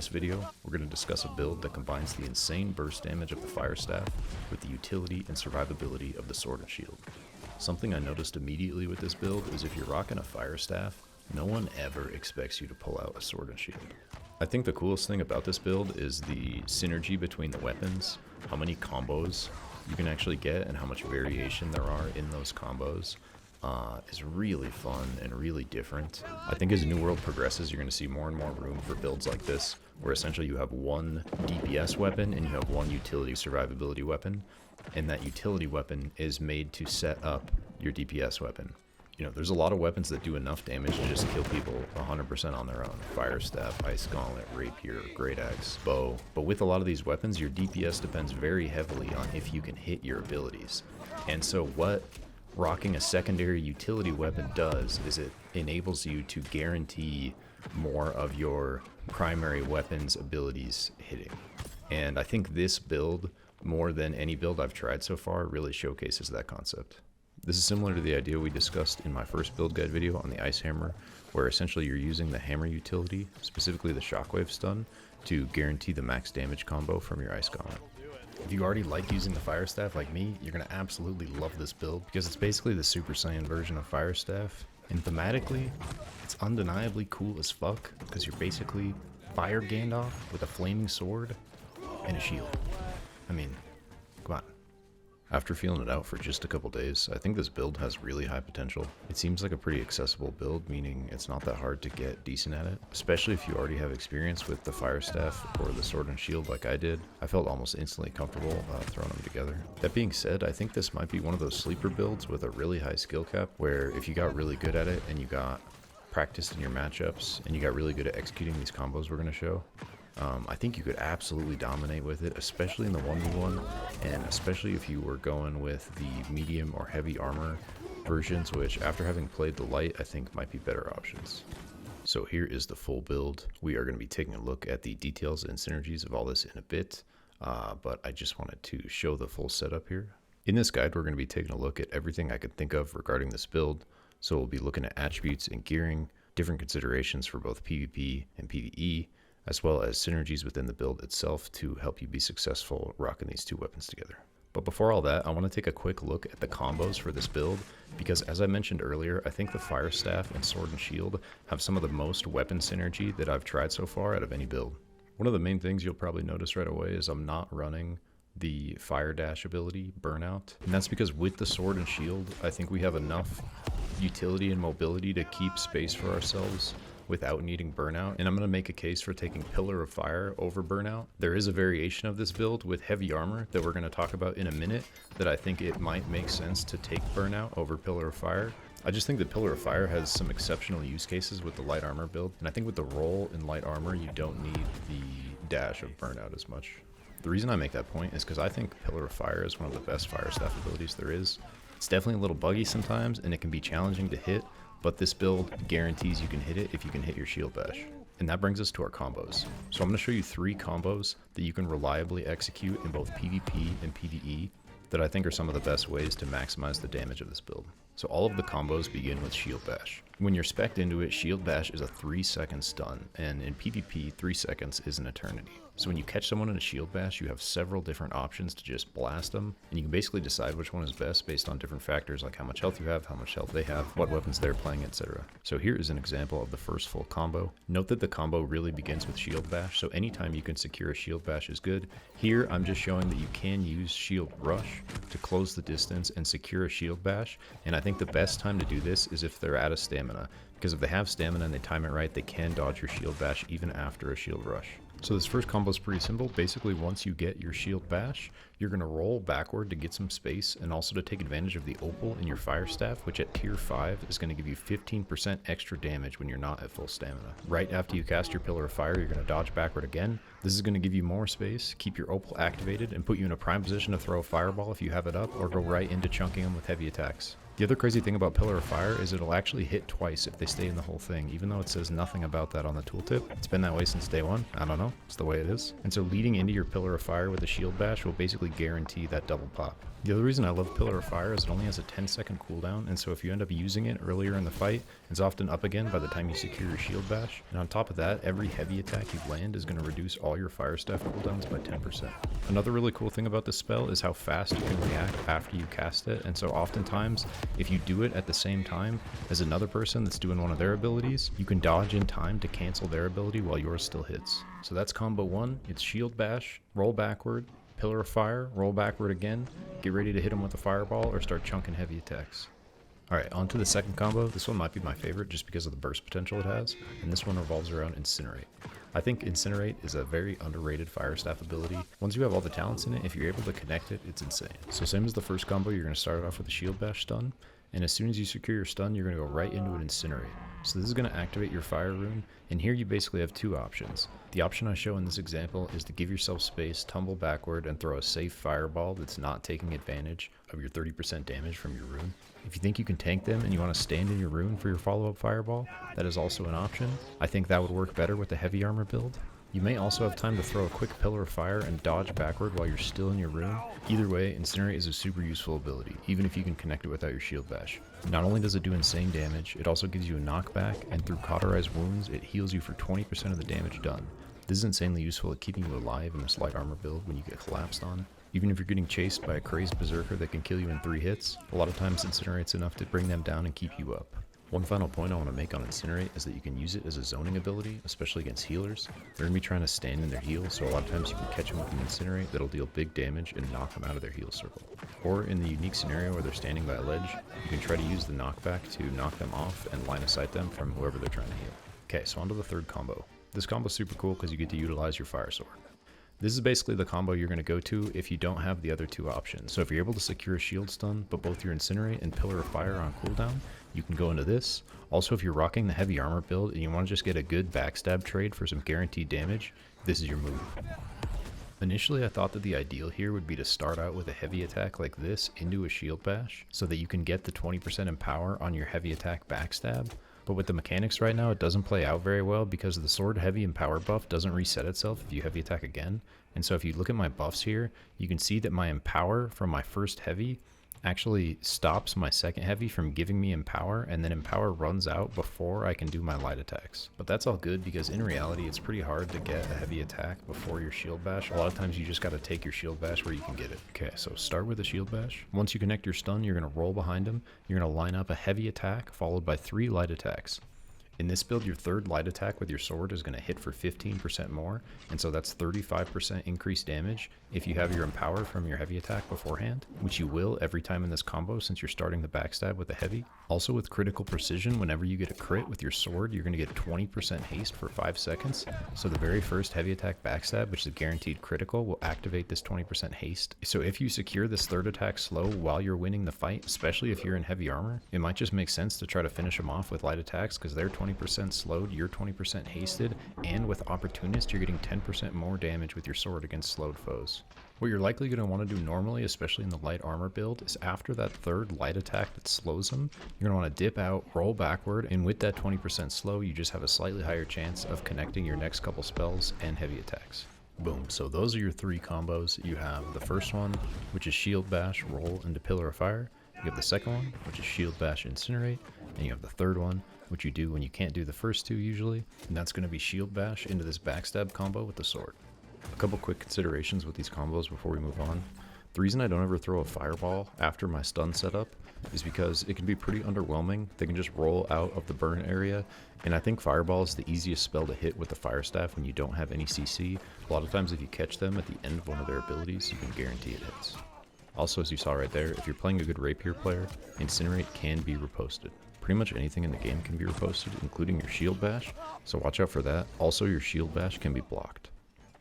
this video, we're going to discuss a build that combines the insane burst damage of the fire staff with the utility and survivability of the sword and shield. Something I noticed immediately with this build is if you're rocking a fire staff, no one ever expects you to pull out a sword and shield. I think the coolest thing about this build is the synergy between the weapons, how many combos you can actually get and how much variation there are in those combos. Is really fun and really different. I think as New World progresses, you're going to see more and more room for builds like this, where essentially you have one DPS weapon and you have one utility survivability weapon, and that utility weapon is made to set up your DPS weapon. You know, there's a lot of weapons that do enough damage to just kill people 100% on their own. Fire Staff, Ice Gauntlet, Rapier, Great Axe, Bow. But with a lot of these weapons, your DPS depends very heavily on if you can hit your abilities. And so what rocking a secondary utility weapon does is it enables you to guarantee more of your primary weapon's abilities hitting. And I think this build, more than any build I've tried so far, really showcases that concept. This is similar to the idea we discussed in my first build guide video on the Ice Hammer, where essentially you're using the hammer utility, specifically the shockwave stun, to guarantee the max damage combo from your Ice Gauntlet. If you already like using the Fire Staff like me, you're going to absolutely love this build because it's basically the Super Saiyan version of Fire Staff. And thematically, it's undeniably cool as fuck because you're basically Fire Gandalf with a flaming sword and a shield. I mean, come on. After feeling it out for just a couple days, I think this build has really high potential. It seems like a pretty accessible build, meaning it's not that hard to get decent at it, especially if you already have experience with the Fire Staff or the Sword and Shield like I did. I felt almost instantly comfortable throwing them together. That being said, I think this might be one of those sleeper builds with a really high skill cap, where if you got really good at it and you got practiced in your matchups and you got really good at executing these combos we're going to show, I think you could absolutely dominate with it, especially in the 1v1, and especially if you were going with the medium or heavy armor versions, which after having played the light, I think might be better options. So here is the full build. We are going to be taking a look at the details and synergies of all this in a bit, but I just wanted to show the full setup here. In this guide, we're going to be taking a look at everything I could think of regarding this build. So we'll be looking at attributes and gearing, different considerations for both PvP and PvE, as well as synergies within the build itself to help you be successful rocking these two weapons together. But before all that, I want to take a quick look at the combos for this build, because as I mentioned earlier, I think the Fire Staff and Sword and Shield have some of the most weapon synergy that I've tried so far out of any build. One of the main things you'll probably notice right away is I'm not running the Fire Dash ability, Burnout, and that's because with the Sword and Shield, I think we have enough utility and mobility to keep space for ourselves without needing Burnout, and I'm going to make a case for taking Pillar of Fire over Burnout. There is a variation of this build with heavy armor that we're going to talk about in a minute that I think it might make sense to take Burnout over Pillar of Fire. I just think that Pillar of Fire has some exceptional use cases with the light armor build, and I think with the roll in light armor you don't need the dash of Burnout as much. The reason I make that point is because I think Pillar of Fire is one of the best Fire Staff abilities there is. It's definitely a little buggy sometimes and it can be challenging to hit, but this build guarantees you can hit it if you can hit your shield bash. And that brings us to our combos. So I'm going to show you 3 combos that you can reliably execute in both PvP and PvE that I think are some of the best ways to maximize the damage of this build. So all of the combos begin with shield bash. When you're spec'd into it, shield bash is a 3-second stun, and in PvP, 3 seconds is an eternity. So when you catch someone in a shield bash, you have several different options to just blast them, and you can basically decide which one is best based on different factors like how much health you have, how much health they have, what weapons they're playing, etc. So here is an example of the first full combo. Note that the combo really begins with shield bash, so anytime you can secure a shield bash is good. Here I'm just showing that you can use shield rush to close the distance and secure a shield bash, and I think the best time to do this is if they're out of stamina, because if they have stamina and they time it right, they can dodge your shield bash even after a shield rush. So this first combo is pretty simple. Basically, once you get your shield bash, you're going to roll backward to get some space and also to take advantage of the opal in your Fire Staff, which at tier 5 is going to give you 15% extra damage when you're not at full stamina. Right after you cast your Pillar of Fire, you're going to dodge backward again. This is going to give you more space, keep your opal activated, and put you in a prime position to throw a fireball if you have it up, or go right into chunking them with heavy attacks. The other crazy thing about Pillar of Fire is it'll actually hit twice if they stay in the whole thing, even though it says nothing about that on the tooltip. It's been that way since day one. I don't know. It's the way it is. And so leading into your Pillar of Fire with a shield bash will basically guarantee that double pop. The other reason I love Pillar of Fire is it only has a 10-second cooldown, and so if you end up using it earlier in the fight, it's often up again by the time you secure your shield bash. And on top of that, every heavy attack you land is going to reduce all your fire staff cooldowns by 10%. Another really cool thing about this spell is how fast you can react after you cast it, and so oftentimes, if you do it at the same time as another person that's doing one of their abilities, you can dodge in time to cancel their ability while yours still hits. So that's combo 1. It's shield bash, roll backward, Pillar of Fire, roll backward again, get ready to hit him with a fireball or start chunking heavy attacks. Alright, on to the second combo. This one might be my favorite just because of the burst potential it has, and this one revolves around Incinerate. I think Incinerate is a very underrated fire staff ability. Once you have all the talents in it, if you're able to connect it, it's insane. So same as the first combo, you're going to start off with a shield bash stun, and as soon as you secure your stun, you're going to go right into an Incinerate. So this is going to activate your fire rune, and here you basically have two options. The option I show in this example is to give yourself space, tumble backward, and throw a safe fireball that's not taking advantage of your 30% damage from your rune. If you think you can tank them and you want to stand in your rune for your follow-up fireball, that is also an option. I think that would work better with the heavy armor build. You may also have time to throw a quick Pillar of Fire and dodge backward while you're still in your rune. Either way, Incinerate is a super useful ability, even if you can connect it without your shield bash. Not only does it do insane damage, it also gives you a knockback, and through cauterized wounds, it heals you for 20% of the damage done. This is insanely useful at keeping you alive in this light armor build when you get collapsed on. Even if you're getting chased by a crazed berserker that can kill you in 3 hits, a lot of times Incinerate's enough to bring them down and keep you up. One final point I want to make on Incinerate is that you can use it as a zoning ability, especially against healers. They're going to be trying to stand in their heal, so a lot of times you can catch them with an Incinerate that'll deal big damage and knock them out of their heal circle. Or in the unique scenario where they're standing by a ledge, you can try to use the knockback to knock them off and line of sight them from whoever they're trying to heal. Okay, so on to the third combo. This combo is super cool because you get to utilize your fire sword. This is basically the combo you're going to go to if you don't have the other two options. So if you're able to secure a shield stun, but both your Incinerate and Pillar of Fire on cooldown, you can go into this. Also, if you're rocking the heavy armor build and you want to just get a good backstab trade for some guaranteed damage, this is your move. Initially, I thought that the ideal here would be to start out with a heavy attack like this into a shield bash, so that you can get the 20% empower on your heavy attack backstab. But with the mechanics right now, it doesn't play out very well because the sword heavy and power buff doesn't reset itself if you heavy attack again. And so if you look at my buffs here, you can see that my empower from my first heavy actually stops my second heavy from giving me empower, and then empower runs out before I can do my light attacks. But that's all good because in reality it's pretty hard to get a heavy attack before your shield bash. A lot of times you just got to take your shield bash where you can get it. Okay, so start with a shield bash. Once you connect your stun, you're going to roll behind him. You're going to line up a heavy attack followed by 3 light attacks. In this build, your third light attack with your sword is going to hit for 15% more, and so that's 35% increased damage if you have your empower from your heavy attack beforehand, which you will every time in this combo since you're starting the backstab with a heavy. Also with critical precision, whenever you get a crit with your sword, you're going to get 20% haste for 5 seconds, so the very first heavy attack backstab, which is a guaranteed critical, will activate this 20% haste. So if you secure this third attack slow while you're winning the fight, especially if you're in heavy armor, it might just make sense to try to finish them off with light attacks because they're 20% slowed, you're 20% hasted, and with Opportunist, you're getting 10% more damage with your sword against slowed foes. What you're likely going to want to do normally, especially in the light armor build, is after that third light attack that slows them, you're going to want to dip out, roll backward, and with that 20% slow, you just have a slightly higher chance of connecting your next couple spells and heavy attacks. Boom. So those are your 3 combos. You have the first one, which is Shield Bash, roll into Pillar of Fire. You have the second one, which is Shield Bash, incinerate. And you have the third one, which you do when you can't do the first 2 usually. And that's going to be Shield Bash into this backstab combo with the sword. A couple quick considerations with these combos before we move on. The reason I don't ever throw a fireball after my stun setup is because it can be pretty underwhelming. They can just roll out of the burn area, and I think fireball is the easiest spell to hit with the fire staff when you don't have any CC. A lot of times if you catch them at the end of one of their abilities, you can guarantee it hits. Also, as you saw right there, if you're playing a good rapier player, incinerate can be riposted. Pretty much anything in the game can be riposted, including your shield bash, so watch out for that. Also, your shield bash can be blocked.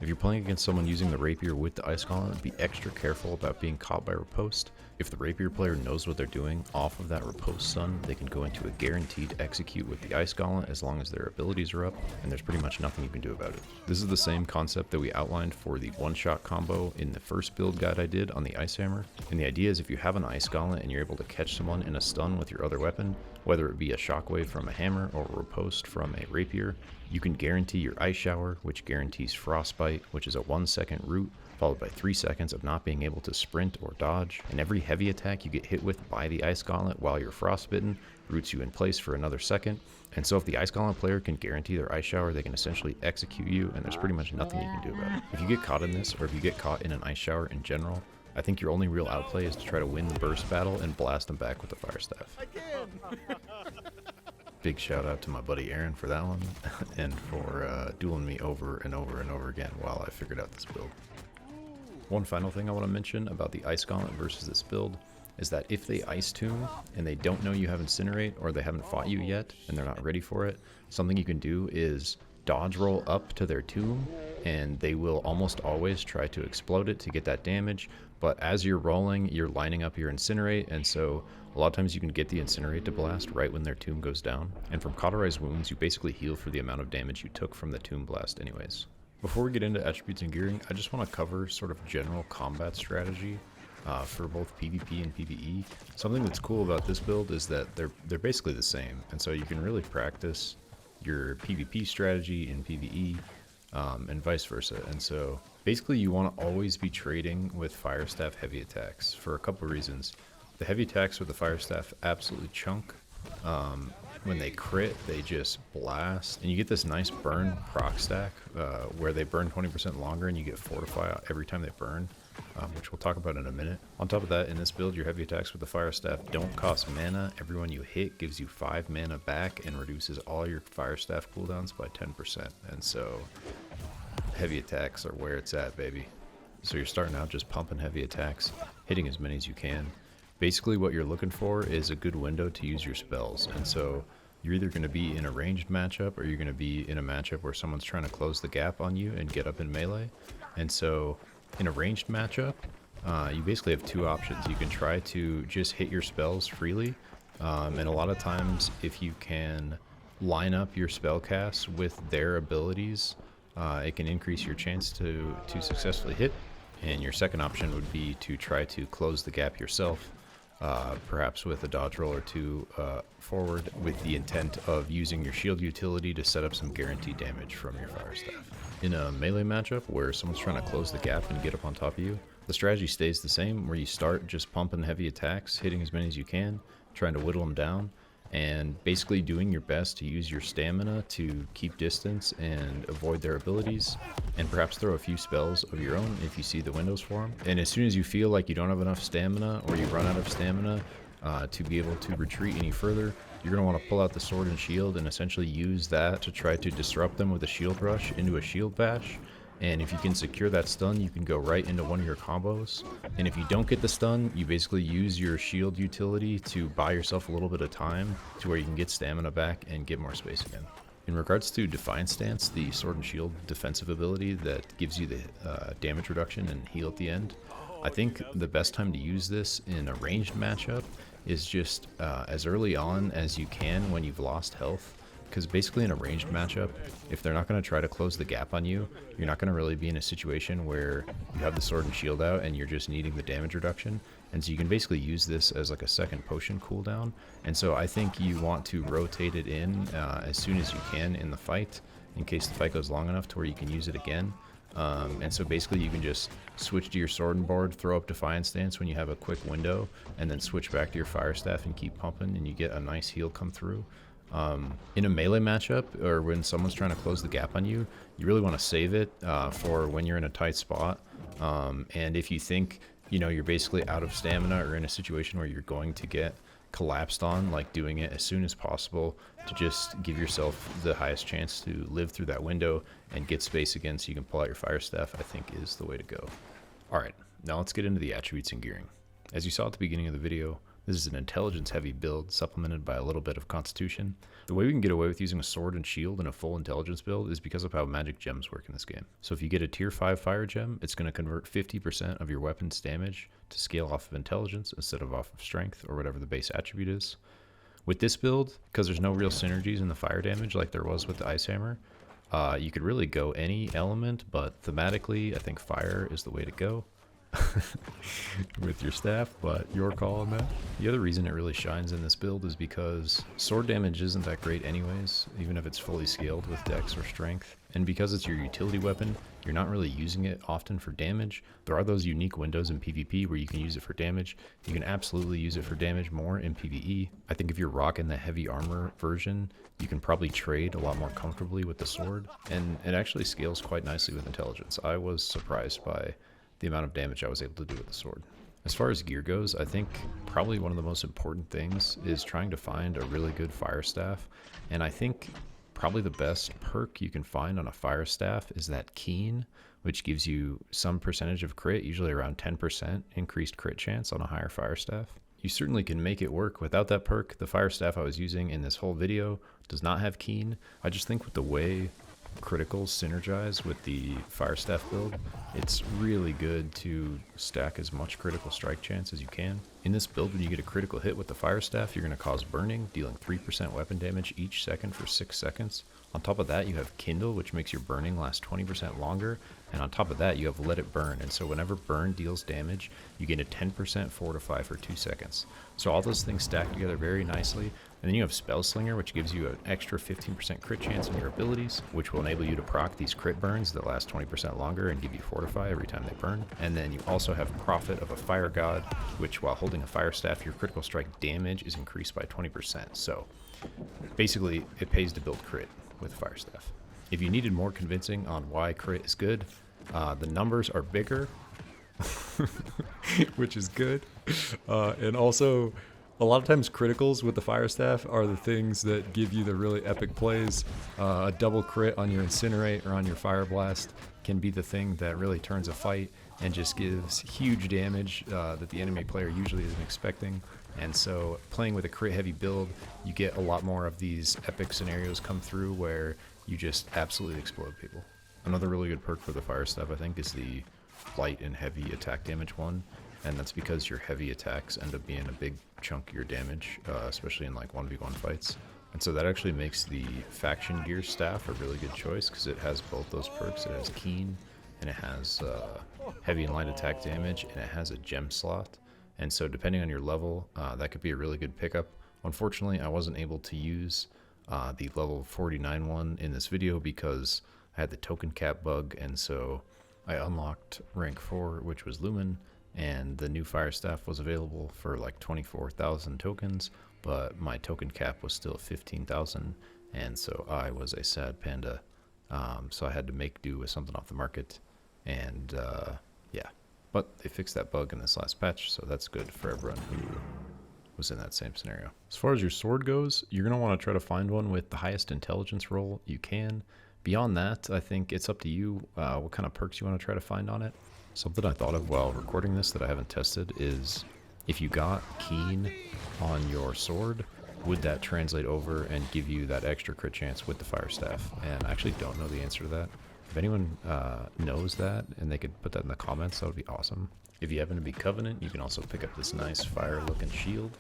If you're playing against someone using the rapier with the ice gauntlet, be extra careful about being caught by riposte. If the rapier player knows what they're doing, off of that riposte stun, they can go into a guaranteed execute with the ice gauntlet as long as their abilities are up, and there's pretty much nothing you can do about it. This is the same concept that we outlined for the one-shot combo in the first build guide I did on the ice hammer, and the idea is if you have an ice gauntlet and you're able to catch someone in a stun with your other weapon, whether it be a shockwave from a hammer or a riposte from a rapier, you can guarantee your ice shower, which guarantees frostbite, which is a 1-second root, followed by 3 seconds of not being able to sprint or dodge, and every heavy attack you get hit with by the ice gauntlet while you're frostbitten roots you in place for another second. And so if the ice gauntlet player can guarantee their ice shower, they can essentially execute you, and there's pretty much nothing you can do about it. If you get caught in this, or if you get caught in an ice shower in general, I think your only real outplay is to try to win the burst battle and blast them back with the fire staff. Big shout out to my buddy Aaron for that one, and for dueling me over and over and over again while I figured out this build. One final thing I want to mention about the ice gauntlet versus this build is that if they ice tomb and they don't know you have incinerate, or they haven't fought you yet and they're not ready for it, something you can do is dodge roll up to their tomb, and they will almost always try to explode it to get that damage. But as you're rolling, you're lining up your incinerate, and so a lot of times you can get the incinerate to blast right when their tomb goes down. And from cauterized wounds, you basically heal for the amount of damage you took from the tomb blast anyways. Before we get into attributes and gearing, I just want to cover sort of general combat strategy for both PvP and PvE. Something that's cool about this build is that they're basically the same, and so you can really practice your PvP strategy in PvE and vice versa. And so basically you want to always be trading with fire staff heavy attacks for a couple of reasons. The heavy attacks with the fire staff absolutely chunk. When they crit, they just blast, and you get this nice burn proc stack where they burn 20% longer, and you get fortify every time they burn, which we'll talk about in a minute. On top of that, in this build, your heavy attacks with the fire staff don't cost mana. Everyone you hit gives you 5 mana back and reduces all your fire staff cooldowns by 10%, and so heavy attacks are where it's at, baby. So you're starting out just pumping heavy attacks, hitting as many as you can. Basically what you're looking for is a good window to use your spells, and so you're either going to be in a ranged matchup, or you're going to be in a matchup where someone's trying to close the gap on you and get up in melee. And so in a ranged matchup, you basically have two options. You can try to just hit your spells freely, and a lot of times if you can line up your spell casts with their abilities, it can increase your chance to successfully hit. And your second option would be to try to close the gap yourself, perhaps with a dodge roll or two forward, with the intent of using your shield utility to set up some guaranteed damage from your fire staff. In a melee matchup where someone's trying to close the gap and get up on top of you, the strategy stays the same, where you start just pumping heavy attacks, hitting as many as you can, trying to whittle them down, and basically doing your best to use your stamina to keep distance and avoid their abilities, and perhaps throw a few spells of your own if you see the windows for them. And as soon as you feel like you don't have enough stamina, or you run out of stamina to be able to retreat any further, you're going to want to pull out the sword and shield and essentially use that to try to disrupt them with a shield rush into a shield bash. And if you can secure that stun, you can go right into one of your combos. And if you don't get the stun, you basically use your shield utility to buy yourself a little bit of time to where you can get stamina back and get more space again. In regards to Defiant Stance, the sword and shield defensive ability that gives you the damage reduction and heal at the end, I think the best time to use this in a ranged matchup is just as early on as you can when you've lost health. Because basically in a ranged matchup, if they're not going to try to close the gap on you, you're not going to really be in a situation where you have the sword and shield out and you're just needing the damage reduction. And so you can basically use this as like a second potion cooldown. And so I think you want to rotate it in as soon as you can in the fight, in case the fight goes long enough to where you can use it again. And so basically you can just switch to your sword and board, throw up Defiant Stance when you have a quick window, and then switch back to your fire staff and keep pumping, and you get a nice heal come through. In a melee matchup, or when someone's trying to close the gap on you, you really want to save it for when you're in a tight spot. And if you think, you're basically out of stamina, or in a situation where you're going to get collapsed on, like doing it as soon as possible to just give yourself the highest chance to live through that window and get space again so you can pull out your fire staff, I think is the way to go. Alright, now let's get into the attributes and gearing. As you saw at the beginning of the video, This is an intelligence heavy build supplemented by a little bit of constitution. The way we can get away with using a sword and shield in a full intelligence build is because of how magic gems work in this game. So if you get a tier 5 fire gem, it's going to convert 50% of your weapon's damage to scale off of intelligence instead of off of strength or whatever the base attribute is. With this build, because there's no real synergies in the fire damage like there was with the ice hammer, you could really go any element, but thematically I think fire is the way to go. With your staff, but your call on that. The other reason it really shines in this build is because sword damage isn't that great anyways, even if it's fully scaled with dex or strength. And because it's your utility weapon, you're not really using it often for damage. There are those unique windows in PvP where you can use it for damage. You can absolutely use it for damage more in PvE. I think if you're rocking the heavy armor version, you can probably trade a lot more comfortably with the sword, and it actually scales quite nicely with intelligence. I was surprised by the amount of damage I was able to do with the sword. As far as gear goes, I think probably one of the most important things is trying to find a really good fire staff, and I think probably the best perk you can find on a fire staff is that keen, which gives you some percentage of crit, usually around 10% increased crit chance on a higher fire staff. You certainly can make it work without that perk. The fire staff I was using in this whole video does not have keen. I just think with the way criticals synergize with the fire staff build, it's really good to stack as much critical strike chance as you can. In this build, when you get a critical hit with the fire staff, you're going to cause burning, dealing 3% weapon damage each second for 6 seconds. On top of that, you have kindle, which makes your burning last 20% longer, and on top of that you have let it burn, and so whenever burn deals damage, you gain a 10% fortify for 2 seconds. So all those things stack together very nicely. And then you have Spell Slinger, which gives you an extra 15% crit chance on your abilities, which will enable you to proc these crit burns that last 20% longer and give you Fortify every time they burn. And then you also have Prophet of a Fire God, which while holding a Fire Staff, your critical strike damage is increased by 20%. So basically, it pays to build crit with Fire Staff. If you needed more convincing on why crit is good, the numbers are bigger, which is good. And also, a lot of times criticals with the fire staff are the things that give you the really epic plays. A double crit on your incinerate or on your fire blast can be the thing that really turns a fight and just gives huge damage that the enemy player usually isn't expecting. And so playing with a crit heavy build, you get a lot more of these epic scenarios come through where you just absolutely explode people. Another really good perk for the fire staff, I think, is the light and heavy attack damage one. And that's because your heavy attacks end up being a big chunk of your damage, especially in like 1v1 fights. And so that actually makes the faction gear staff a really good choice because it has both those perks. It has keen, and it has heavy and light attack damage, and it has a gem slot. And so depending on your level, that could be a really good pickup. Unfortunately, I wasn't able to use the level 49 one in this video because I had the token cap bug, and so I unlocked rank 4, which was Lumen, and the new fire staff was available for like 24,000 tokens, but my token cap was still 15,000, and so I was a sad panda. So I had to make do with something off the market, and yeah. But they fixed that bug in this last patch, so that's good for everyone who was in that same scenario. As far as your sword goes, you're going to want to try to find one with the highest intelligence roll you can. Beyond that, I think it's up to you what kind of perks you want to try to find on it. Something I thought of while recording this that I haven't tested is if you got keen on your sword, would that translate over and give you that extra crit chance with the fire staff? And I actually don't know the answer to that. If anyone knows that and they could put that in the comments, that would be awesome. If you happen to be Covenant, you can also pick up this nice fire looking shield,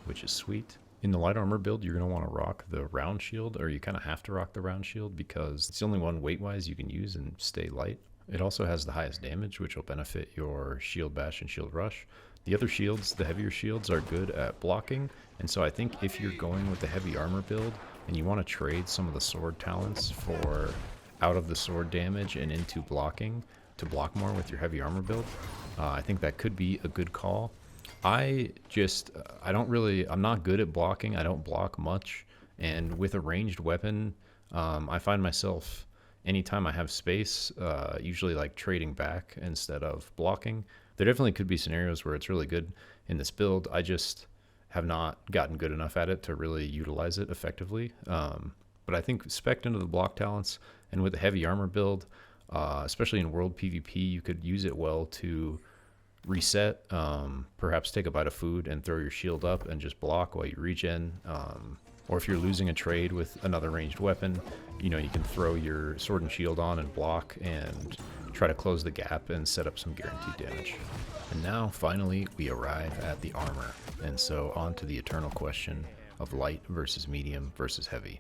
which is sweet. In the light armor build, you're going to want to rock the round shield, or you kind of have to rock the round shield because it's the only one weight-wise you can use and stay light. It also has the highest damage, which will benefit your shield bash and shield rush. The other shields, the heavier shields, are good at blocking, and so I think if you're going with the heavy armor build and you want to trade some of the sword talents for out of the sword damage and into blocking to block more with your heavy armor build, I think that could be a good call. I'm not good at blocking. I don't block much, and with a ranged weapon, I find myself anytime I have space, usually like trading back instead of blocking. There definitely could be scenarios where it's really good in this build. I just have not gotten good enough at it to really utilize it effectively. But I think spec'd into the block talents and with a heavy armor build, especially in world PvP, you could use it well to reset, perhaps take a bite of food and throw your shield up and just block while you regen. Or if you're losing a trade with another ranged weapon, you know, you can throw your sword and shield on and block and try to close the gap and set up some guaranteed damage. And now, finally, we arrive at the armor. And so on to the eternal question of light versus medium versus heavy.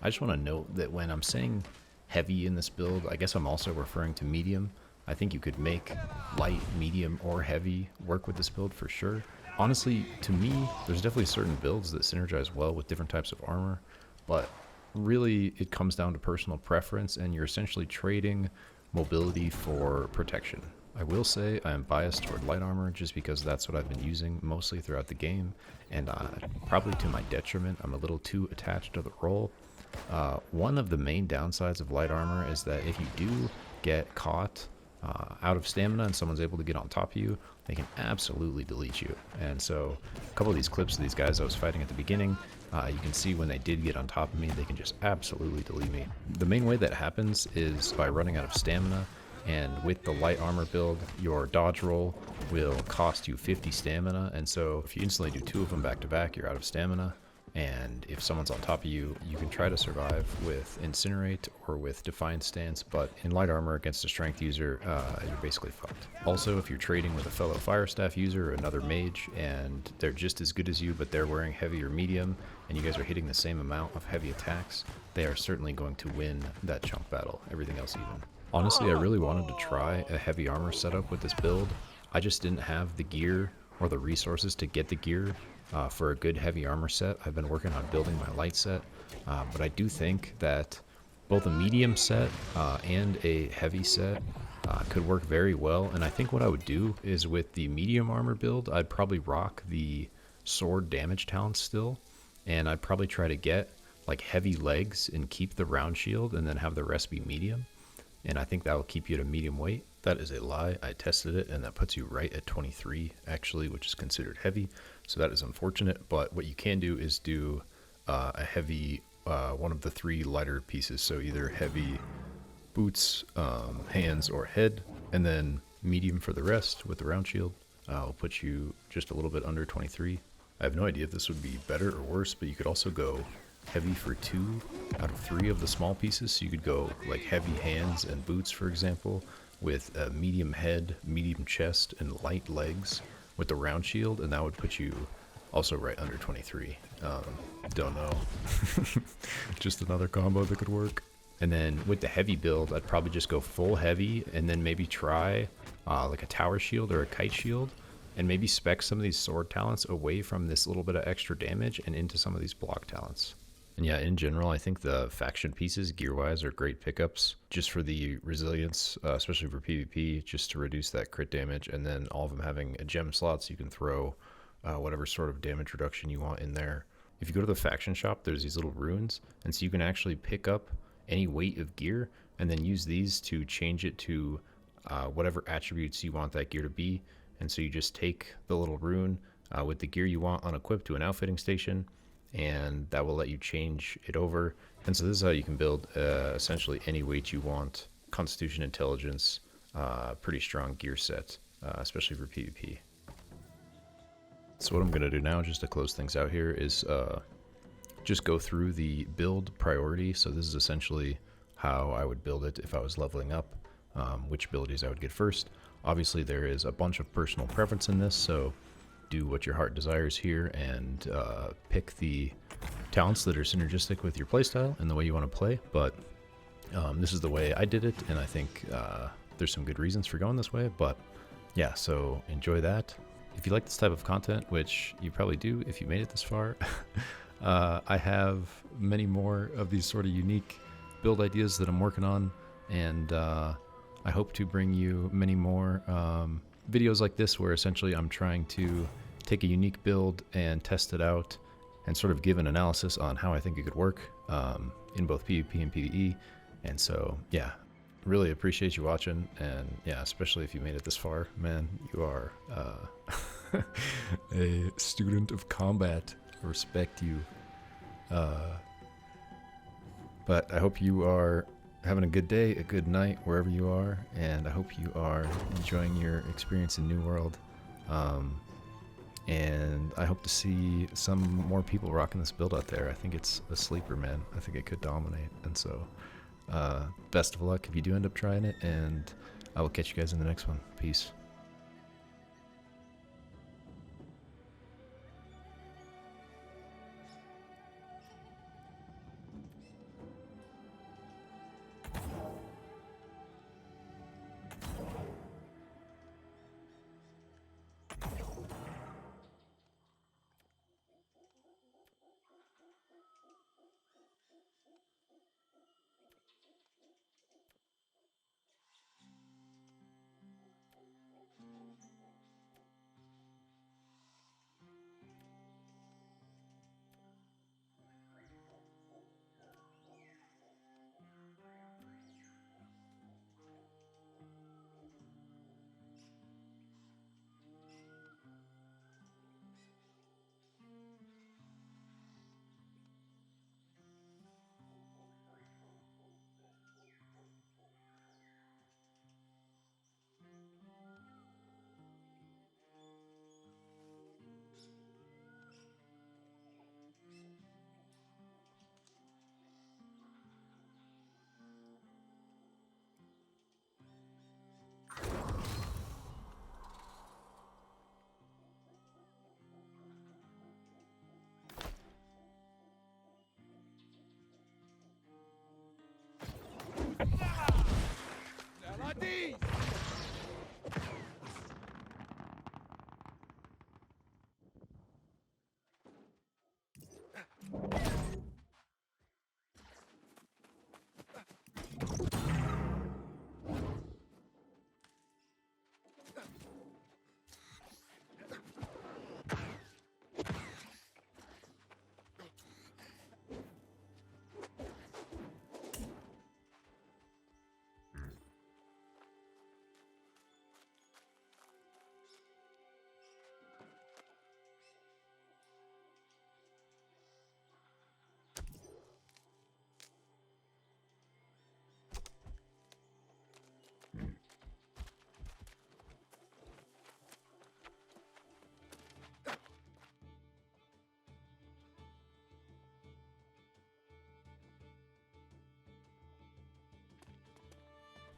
I just want to note that when I'm saying heavy in this build, I guess I'm also referring to medium. I think you could make light, medium, or heavy work with this build for sure. Honestly, to me, there's definitely certain builds that synergize well with different types of armor, but really it comes down to personal preference, and you're essentially trading mobility for protection. I will say I am biased toward light armor just because that's what I've been using mostly throughout the game, and probably to my detriment, I'm a little too attached to the role. One of the main downsides of light armor is that if you do get caught out of stamina and someone's able to get on top of you, they can absolutely delete you. And so a couple of these clips of these guys I was fighting at the beginning, you can see when they did get on top of me, they can just absolutely delete me. The main way that happens is by running out of stamina, and with the light armor build, your dodge roll will cost you 50 stamina, and so if you instantly do 2 of them back to back, you're out of stamina. And if someone's on top of you, you can try to survive with Incinerate or with Defiant Stance, but in light armor against a strength user, you're basically fucked. Also, if you're trading with a fellow fire staff user or another mage, and they're just as good as you, but they're wearing heavy or medium, and you guys are hitting the same amount of heavy attacks, they are certainly going to win that chunk battle, everything else even. Honestly, I really wanted to try a heavy armor setup with this build. I just didn't have the gear or the resources to get the gear for a good heavy armor set. I've been working on building my light set, but I do think that both a medium set and a heavy set could work very well. And I think what I would do is with the medium armor build, I'd probably rock the sword damage talent still, and I'd probably try to get like heavy legs and keep the round shield and then have the rest be medium. And I think that will keep you at a medium weight. That is a lie. I tested it, and that puts you right at 23, actually, which is considered heavy. So that is unfortunate. But what you can do is do a heavy, one of the 3 lighter pieces. So either heavy boots, hands, or head, and then medium for the rest with the round shield. Will put you just a little bit under 23. I have no idea if this would be better or worse, but you could also go heavy for 2 out of 3 of the small pieces. So you could go like heavy hands and boots, for example, with a medium head, medium chest, and light legs with the round shield, and that would put you also right under 23. Don't know. Just another combo that could work. And then with the heavy build, I'd probably just go full heavy and then maybe try like a tower shield or a kite shield, and maybe spec some of these sword talents away from this little bit of extra damage and into some of these block talents. And yeah, in general, I think the faction pieces, gear-wise, are great pickups just for the resilience, especially for PvP, just to reduce that crit damage. And then all of them having a gem slot, so you can throw whatever sort of damage reduction you want in there. If you go to the faction shop, there's these little runes, and so you can actually pick up any weight of gear and then use these to change it to whatever attributes you want that gear to be. And so you just take the little rune with the gear you want unequipped to an outfitting station, and that will let you change it over. And so this is how you can build essentially any weight you want. Constitution, intelligence, pretty strong gear set, especially for PvP. So what I'm going to do now, just to close things out here, is just go through the build priority. So this is essentially how I would build it if I was leveling up, which abilities I would get first. Obviously there is a bunch of personal preference in this, so do what your heart desires here and pick the talents that are synergistic with your playstyle and the way you want to play. But this is the way I did it, and I think there's some good reasons for going this way. But yeah, so enjoy that. If you like this type of content, which you probably do if you made it this far, I have many more of these sort of unique build ideas that I'm working on, and I hope to bring you many more videos like this, where essentially I'm trying to take a unique build and test it out and sort of give an analysis on how I think it could work in both PvP and PvE. And so yeah, really appreciate you watching, and yeah, especially if you made it this far, man, you are a student of combat. I respect you. But I hope you are having a good day, a good night, wherever you are, and I hope you are enjoying your experience in New World. And I hope to see some more people rocking this build out there. I think it's a sleeper, man. I think it could dominate. And so, best of luck if you do end up trying it, and I will catch you guys in the next one. Peace.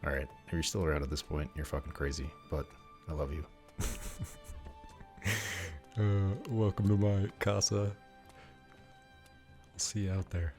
Alright, if you're still around at this point, you're fucking crazy, but I love you. Welcome to my casa. I'll see you out there.